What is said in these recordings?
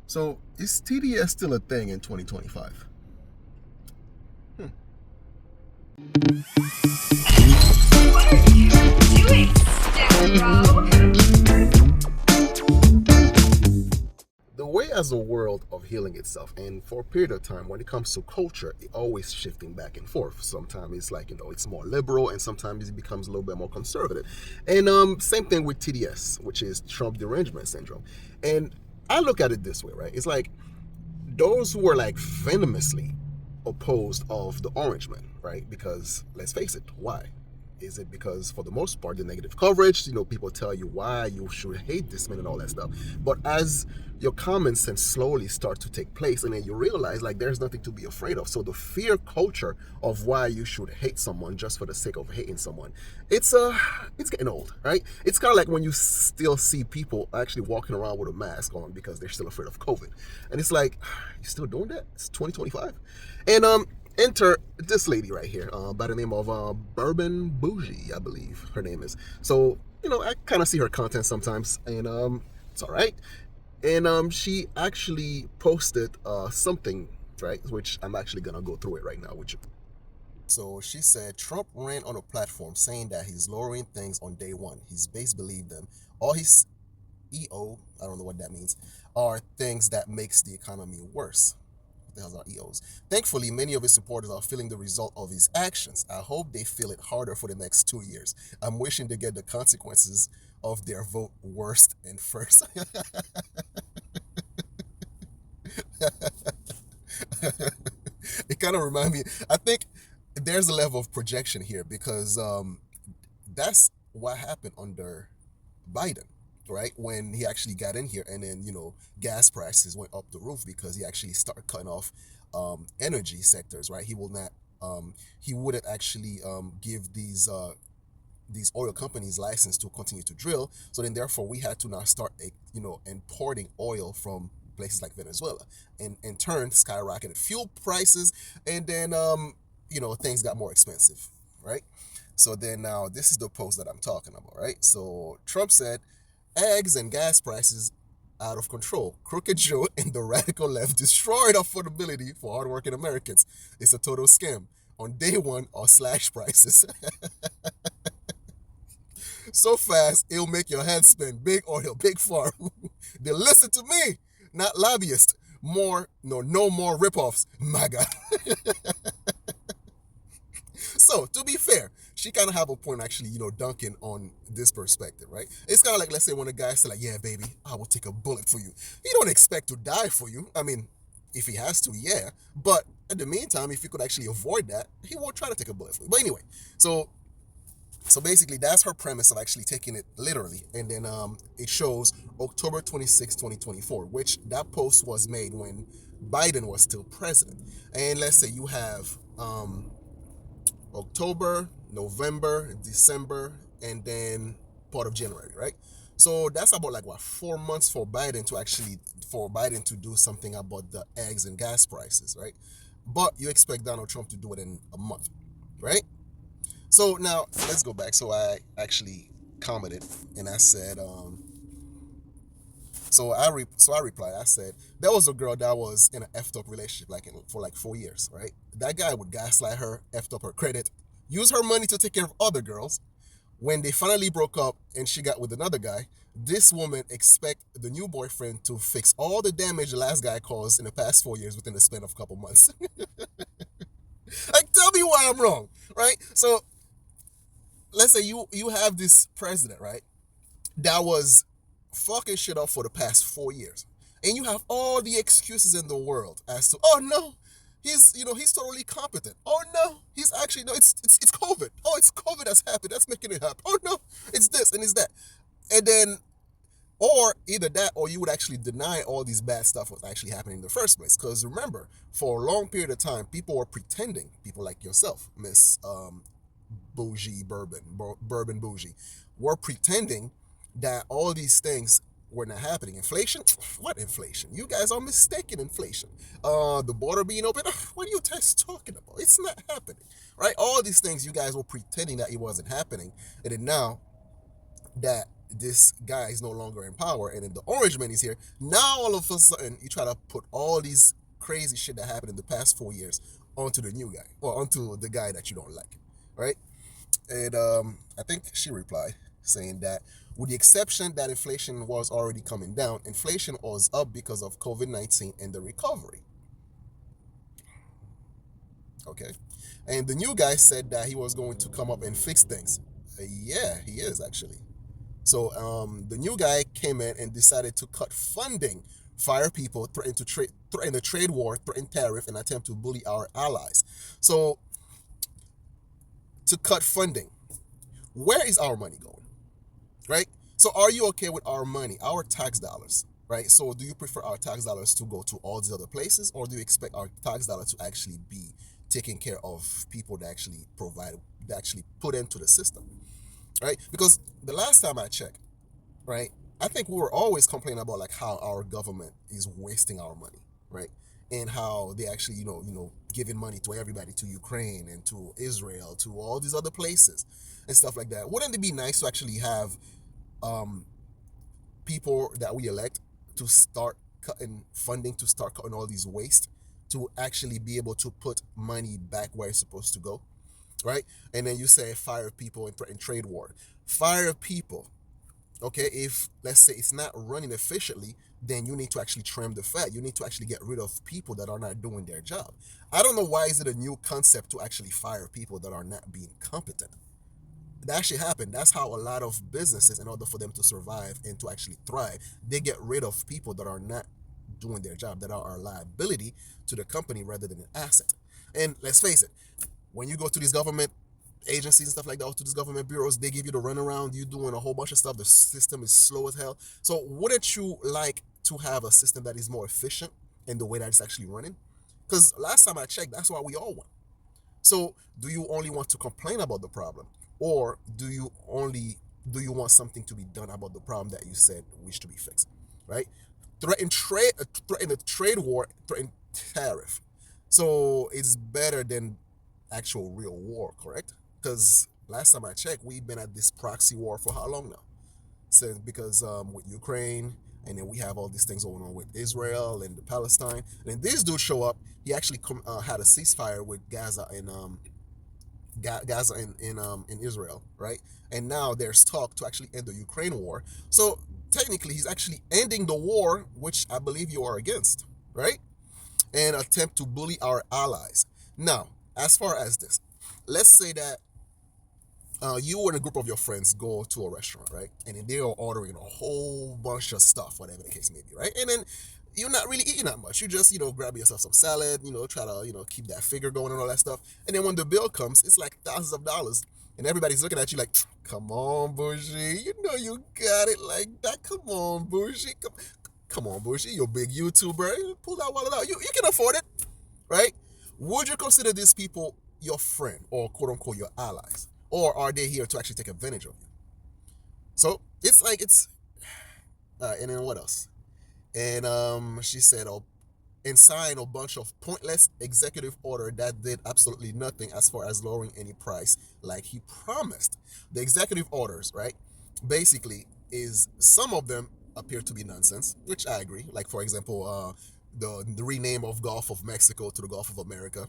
So, is TDS still a thing in 2025? Hmm. What are you doing, Scarecrow? The way as a world of healing itself, and for a period of time, when it comes to culture, it always shifting back and forth. Sometimes it's like, it's more liberal, and sometimes it becomes a little bit more conservative. And same thing with TDS, which is Trump derangement syndrome. And I look at it this way, right? It's like those who were like venomously opposed of the Orange Man, right? Because let's face it, why? Is it because, for the most part, the negative coverage, people tell you why you should hate this man and all that stuff. But as your common sense slowly start to take place, and then you realize like there's nothing to be afraid of. So the fear culture of why you should hate someone just for the sake of hating someone, it's getting old, right? It's kind of like when you still see people actually walking around with a mask on because they're still afraid of COVID, and it's like, you still doing that? It's 2025, and enter this lady right here, by the name of Bourbon Bougie, I believe her name is. So I kind of see her content sometimes, and it's all right. And she actually posted something, right, which I'm actually gonna go through it right now with you. So she said Trump ran on a platform saying that he's lowering things on day one. His base believed them. All his EO, I don't know what that means, are things that makes the economy worse. What the hell are EOs? Thankfully, many of his supporters are feeling the result of his actions. I hope they feel it harder for the next 2 years. I'm wishing they get the consequences of their vote worst and first. It kind of reminds me. I think there's a level of projection here because that's what happened under Biden, right? When he actually got in here, and then gas prices went up the roof because he actually started cutting off energy sectors, right? He will not. He wouldn't actually give these oil companies license to continue to drill. So then, therefore, we had to now start, importing oil from places like Venezuela, and in turn, skyrocketed fuel prices, and then, things got more expensive, right? So then now, this is the post that I'm talking about, right? So Trump said, eggs and gas prices out of control. Crooked Joe and the radical left destroyed affordability for hardworking Americans. It's a total scam. On day one, or slash prices. So fast it'll make your head spin. Big oil, big farm. They listen to me, not lobbyists. No more ripoffs. My God. So to be fair, she kind of have a point actually, dunking on this perspective, right? It's kind of like, let's say, when a guy say like, yeah, baby, I will take a bullet for you. He don't expect to die for you. I mean, if he has to, yeah. But in the meantime, if he could actually avoid that, he won't try to take a bullet for you. But anyway, so so basically, that's her premise of actually taking it literally. And then it shows October 26, 2024, which that post was made when Biden was still president. And let's say you have October, November, December, and then part of January, right? So that's about like what, 4 months for Biden to do something about the eggs and gas prices, right? But you expect Donald Trump to do it in a month, right? So now let's go back. So I actually commented and I said, I replied. I said there was a girl that was in an effed up relationship for like 4 years, right? That guy would gaslight her, effed up her credit, use her money to take care of other girls. When they finally broke up and she got with another guy, this woman expect the new boyfriend to fix all the damage the last guy caused in the past 4 years within the span of a couple months. Like, tell me why I'm wrong, right? So let's say you have this president, right, that was fucking shit up for the past 4 years, and you have all the excuses in the world as to, oh no, he's totally competent. Oh no, he's actually, no, it's COVID. Oh, it's COVID that's happened. That's making it happen. Oh no, it's this and it's that, and then, or either that, or you would actually deny all these bad stuff was actually happening in the first place. Because remember, for a long period of time, people were pretending. People like yourself, Miss Bougie Bourbon Bougie, were pretending that all these things were not happening. Inflation? What inflation? You guys are mistaken inflation. The border being open? What are you guys talking about? It's not happening, right? All these things you guys were pretending that it wasn't happening, and then now that this guy is no longer in power, and then the orange man is here. Now all of a sudden, you try to put all these crazy shit that happened in the past 4 years onto the new guy, or onto the guy that you don't like, right? And I think she replied saying that with the exception that inflation was already coming down, inflation was up because of COVID-19 and the recovery. Okay. And the new guy said that he was going to come up and fix things. Yeah, he is actually. So the new guy came in and decided to cut funding, fire people, threaten a trade war, threaten tariff, and attempt to bully our allies. So to cut funding, where is our money going, right? So are you okay with our money, our tax dollars, right? So do you prefer our tax dollars to go to all these other places, or do you expect our tax dollars to actually be taking care of people that actually provide, that actually put into the system, right? Because the last time I checked, right, I think we were always complaining about like how our government is wasting our money, right? And how they actually, giving money to everybody, to Ukraine and to Israel, to all these other places and stuff like that. Wouldn't it be nice to actually have people that we elect to start cutting funding, to start cutting all these waste, to actually be able to put money back where it's supposed to go, right? And then you say fire people and threaten trade war. Fire people. Okay, if let's say it's not running efficiently, then you need to actually trim the fat. You need to actually get rid of people that are not doing their job. I don't know why is it a new concept to actually fire people that are not being competent. That actually happened. That's how a lot of businesses, in order for them to survive and to actually thrive, they get rid of people that are not doing their job, that are a liability to the company rather than an asset. And let's face it, when you go to these government agencies and stuff like that, or to these government bureaus, they give you the runaround. You doing a whole bunch of stuff. The system is slow as hell. So wouldn't you like to have a system that is more efficient in the way that it's actually running? Because last time I checked, that's what we all want. So do you only want to complain about the problem, or do you want something to be done about the problem that you said wish to be fixed, right? Threaten a trade war, threaten tariff. So it's better than actual real war, correct? Because last time I checked, we've been at this proxy war for how long now? Since because with Ukraine, and then we have all these things going on with Israel and the Palestine. And then this dude show up. He actually had a ceasefire with Gaza and Gaza in Israel, right? And now there's talk to actually end the Ukraine war. So technically, he's actually ending the war, which I believe you are against, right? And attempt to bully our allies. Now, as far as this, let's say that you and a group of your friends go to a restaurant, right? And then they are ordering a whole bunch of stuff, whatever the case may be, right? And then you're not really eating that much. You just, grab yourself some salad, try to, keep that figure going and all that stuff. And then when the bill comes, it's like thousands of dollars. And everybody's looking at you like, come on, Bougie. You know you got it like that. Come on, Bougie. Come on, Bougie. You're a big YouTuber. Pull that wallet out. You can afford it, right? Would you consider these people your friend or quote unquote your allies? Or are they here to actually take advantage of you? So it's like and then what else? And she said, oh, and sign a bunch of pointless executive order that did absolutely nothing as far as lowering any price like he promised. The executive orders, right, basically is some of them appear to be nonsense, which I agree. Like, for example, the rename of Gulf of Mexico to the Gulf of America.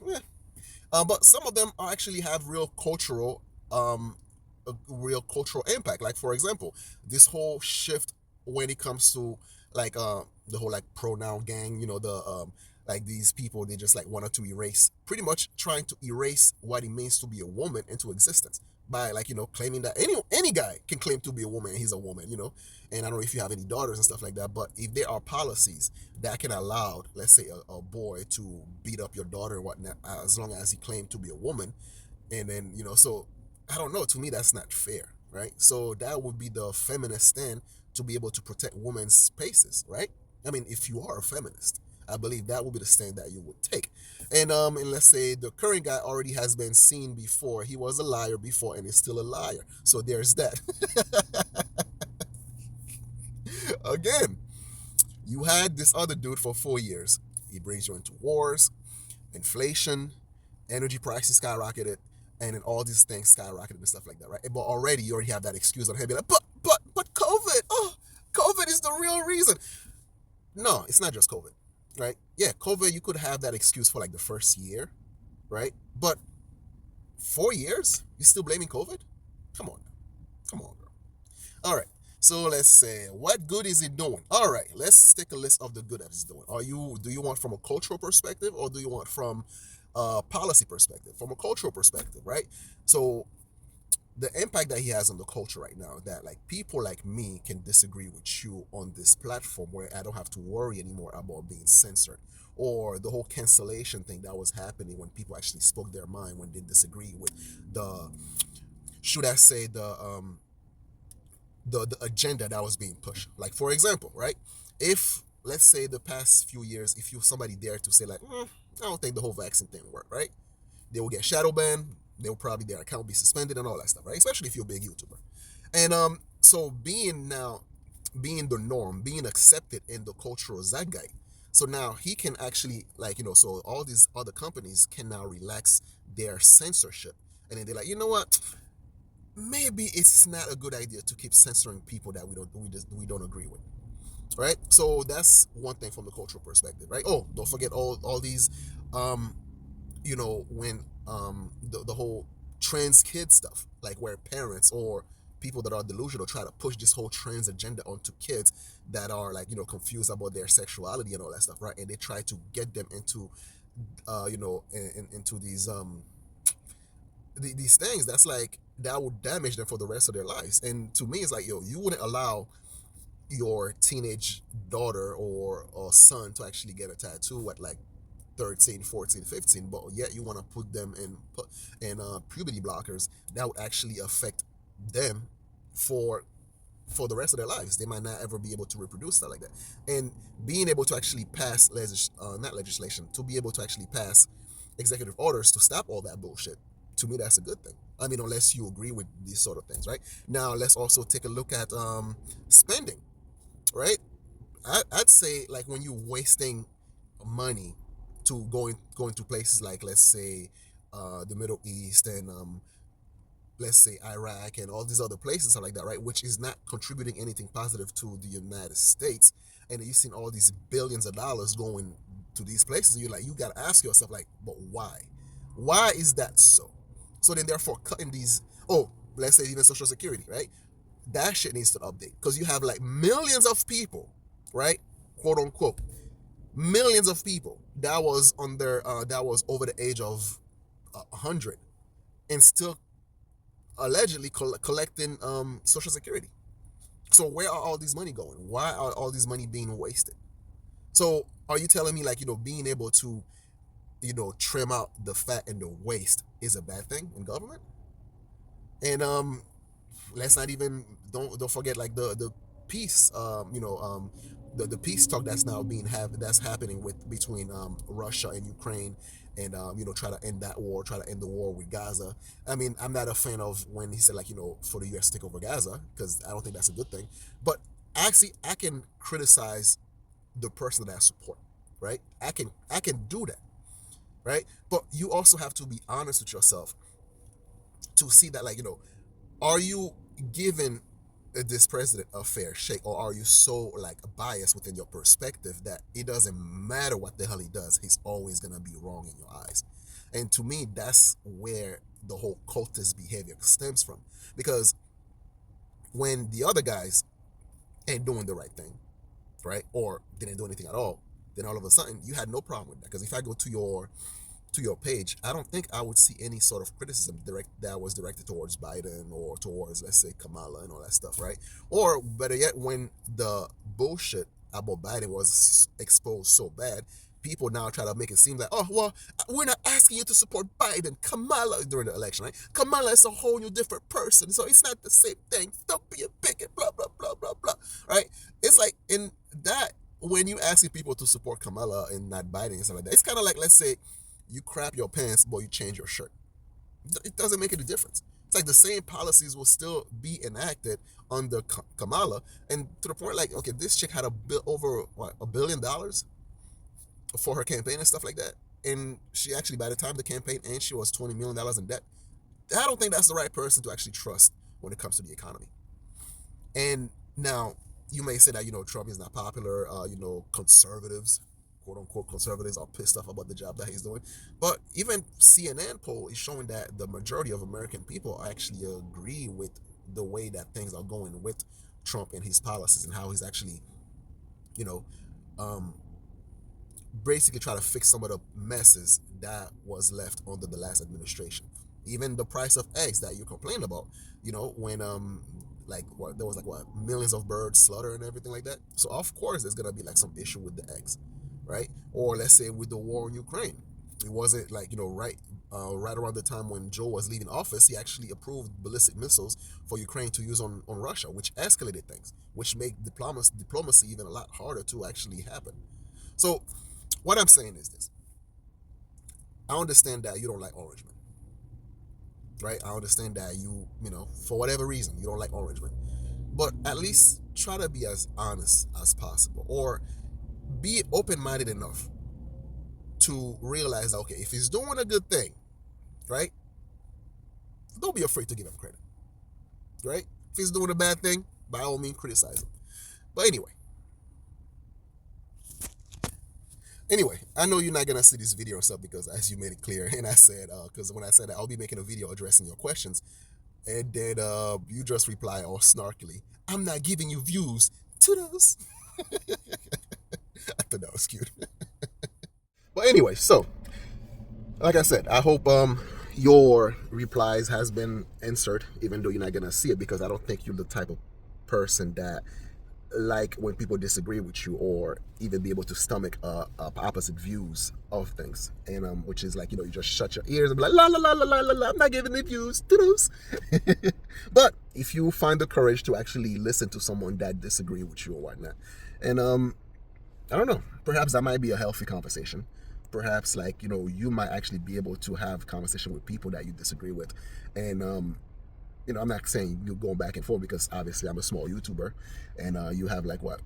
But some of them actually have real cultural impact. Like, for example, this whole shift when it comes to like the whole like pronoun gang, the like these people, they just like wanted to erase, pretty much trying to erase what it means to be a woman into existence by like claiming that any guy can claim to be a woman and he's a woman, and I don't know if you have any daughters and stuff like that, but if there are policies that can allow, let's say, a boy to beat up your daughter and whatnot as long as he claimed to be a woman, and then so I don't know, to me that's not fair, right? So that would be the feminist stand, to be able to protect women's spaces, right? I mean, if you are a feminist, I believe that would be the stand that you would take. And let's say the current guy already has been seen before. He was a liar before and is still a liar. So there's that. Again, you had this other dude for 4 years. He brings you into wars, inflation, energy prices skyrocketed, and then all these things skyrocketed and stuff like that, right? But already you already have that excuse on him, be like, but COVID. is the real reason. No, it's not just COVID, right? Yeah, COVID, you could have that excuse for like the first year, right? But 4 years, you still blaming COVID? Come on, come on, bro. All right. So let's say, what good is it doing? All right, let's take a list of the good that it's doing. Do you want from a cultural perspective, or do you want from a policy perspective? From a cultural perspective, right? So the impact that he has on the culture right now, that like people like me can disagree with you on this platform where I don't have to worry anymore about being censored, or the whole cancellation thing that was happening when people actually spoke their mind when they disagree with the, should I say, the agenda that was being pushed. Like, for example, right? If let's say the past few years, if you somebody dare to say like, I don't think the whole vaccine thing worked, right? They will get shadow banned. They will probably, their account be suspended and all that stuff, right? Especially if you're a big YouTuber. And so being the norm, being accepted in the cultural zeitgeist. So now he can actually, like, so all these other companies can now relax their censorship, and then they're like, you know what? Maybe it's not a good idea to keep censoring people that we don't agree with, right? So that's one thing from the cultural perspective, right? Oh, don't forget all these, when the whole trans kid stuff, like where parents or people that are delusional try to push this whole trans agenda onto kids that are like confused about their sexuality and all that stuff, right? And they try to get them into into these things that's like that would damage them for the rest of their lives. And to me, it's like, yo, you wouldn't allow your teenage daughter or son to actually get a tattoo at like 13, 14, 15, but yet you want to put them in puberty blockers that would actually affect them for the rest of their lives. They might not ever be able to reproduce stuff like that. And being able to actually pass not legislation, to be able to actually pass executive orders to stop all that bullshit, to me, that's a good thing. I mean, unless you agree with these sort of things, right? Now, let's also take a look at spending, right? I'd say, like, when you're wasting money to going to places like, let's say, the Middle East and let's say Iraq and all these other places, stuff like that, right? Which is not contributing anything positive to the United States. And you've seen all these billions of dollars going to these places. And you're like, you got to ask yourself, like, but why? Why is that so? So then, therefore, cutting these, let's say even Social Security, right? That shit needs to update, because you have like millions of people, right? Quote unquote, millions of people that was that was over the age of 100 and still allegedly collecting Social Security. So where are all these money going? Why are all these money being wasted? So are you telling me, like, being able to trim out the fat and the waste is a bad thing in government? And let's not even don't forget, like, the peace the peace talk that's now that's happening between Russia and Ukraine, and try to end that war, try to end the war with Gaza. I mean, I'm not a fan of when he said, like, for the US to take over Gaza, because I don't think that's a good thing. But actually, I can criticize the person that I support, right? I can do that, right? But you also have to be honest with yourself to see that, like, are you giving this president a fair shake, or are you so, like, biased within your perspective that it doesn't matter what the hell he does, he's always gonna be wrong in your eyes? And to me, that's where the whole cultist behavior stems from. Because when the other guys ain't doing the right thing, right, or didn't do anything at all, then all of a sudden you had no problem with that. Because if I go to your page, I don't think I would see any sort of criticism that was directed towards Biden or towards, let's say, Kamala and all that stuff, right? Or better yet, when the bullshit about Biden was exposed so bad, people now try to make it seem like, oh, well, we're not asking you to support Biden, Kamala, during the election, right? Kamala is a whole new different person, so it's not the same thing. Don't be a bigot, blah, blah, blah, blah, blah, right? It's like, in that, when you asking people to support Kamala and not Biden and stuff like that, it's kind of like, let's say, you crap your pants, but you change your shirt. It doesn't make any difference. It's like the same policies will still be enacted under Kamala, and to the point, like, okay, this chick had over $1 billion for her campaign and stuff like that, and she actually, by the time the campaign ends, she was $20 million in debt. I don't think that's the right person to actually trust when it comes to the economy. And now, you may say that, Trump is not popular. Conservatives, quote unquote conservatives, are pissed off about the job that he's doing. But even CNN poll is showing that the majority of American people actually agree with the way that things are going with Trump and his policies, and how he's actually, you know, um, basically try to fix some of the messes that was left under the last administration. Even the price of eggs that you complained about, when like what there was like what millions of birds slaughtered and everything like that. So of course there's gonna be like some issue with the eggs, right? Or let's say with the war in Ukraine, it wasn't like right around the time when Joe was leaving office, he actually approved ballistic missiles for Ukraine to use on Russia, which escalated things, which made diplomacy even a lot harder to actually happen. So what I'm saying is this: I understand that you don't like Orange Man, right? I understand that for whatever reason, you don't like Orange Man, but at least try to be as honest as possible, or be open-minded enough to realize that, okay, if he's doing a good thing, right? Don't be afraid to give him credit, right? If he's doing a bad thing, by all means, criticize him. But anyway, I know you're not gonna see this video and stuff because, as you made it clear, and I said, because when I said that I'll be making a video addressing your questions, and then you just reply all snarkily, "I'm not giving you views to those." I thought that was cute. But anyway, so like I said, I hope your replies has been answered, even though you're not gonna see it, because I don't think you're the type of person that like when people disagree with you, or even be able to stomach opposite views of things, and which is like, you just shut your ears and be like, la la la la la la la, I'm not giving the views to those. But if you find the courage to actually listen to someone that disagree with you or whatnot, and I don't know, perhaps that might be a healthy conversation. Perhaps like, you might actually be able to have conversation with people that you disagree with. And I'm not saying you going back and forth, because obviously I'm a small YouTuber, and you have like what,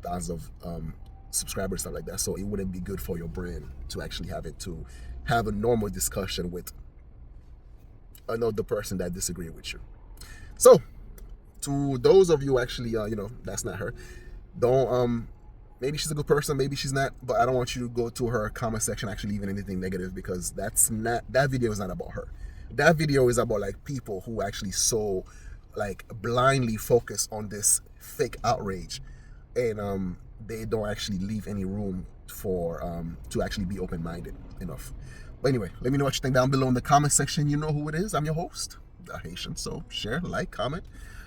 thousands of subscribers, stuff like that. So it wouldn't be good for your brand to actually have a normal discussion with another person that disagree with you. So to those of you actually, that's not her. Don't maybe she's a good person, maybe she's not, but I don't want you to go to her comment section actually leaving anything negative, because that video is not about her. That video is about like people who actually so like blindly focus on this fake outrage, and they don't actually leave any room for to actually be open-minded enough. But anyway, let me know what you think down below in the comment section. You know who it is. I'm your host, The Haitian. So share, like, comment,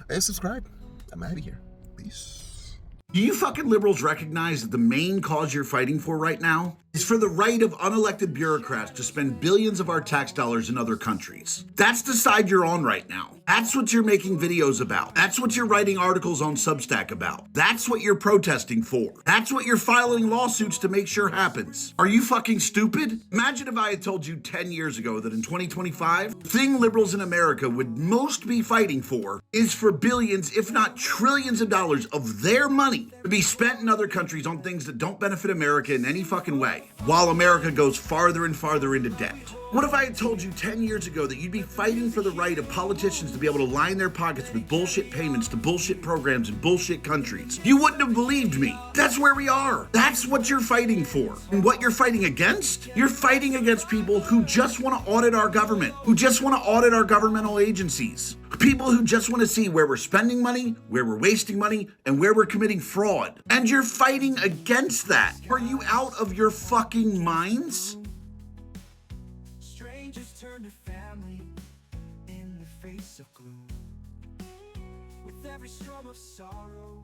and subscribe. I'm out of here. Peace. Do you fucking liberals recognize that the main cause you're fighting for right now is for the right of unelected bureaucrats to spend billions of our tax dollars in other countries? That's the side you're on right now. That's what you're making videos about. That's what you're writing articles on Substack about. That's what you're protesting for. That's what you're filing lawsuits to make sure happens. Are you fucking stupid? Imagine if I had told you 10 years ago that in 2025, the thing liberals in America would most be fighting for is for billions, if not trillions of dollars of their money to be spent in other countries on things that don't benefit America in any fucking way, while America goes farther and farther into debt. What if I had told you 10 years ago that you'd be fighting for the right of politicians to be able to line their pockets with bullshit payments to bullshit programs in bullshit countries? You wouldn't have believed me. That's where we are. That's what you're fighting for. And what you're fighting against? You're fighting against people who just want to audit our government, who just want to audit our governmental agencies. People who just want to see where we're spending money, where we're wasting money, and where we're committing fraud. And you're fighting against that. Are you out of your fucking minds? Strangers turn to family in the face of gloom. With every storm of sorrow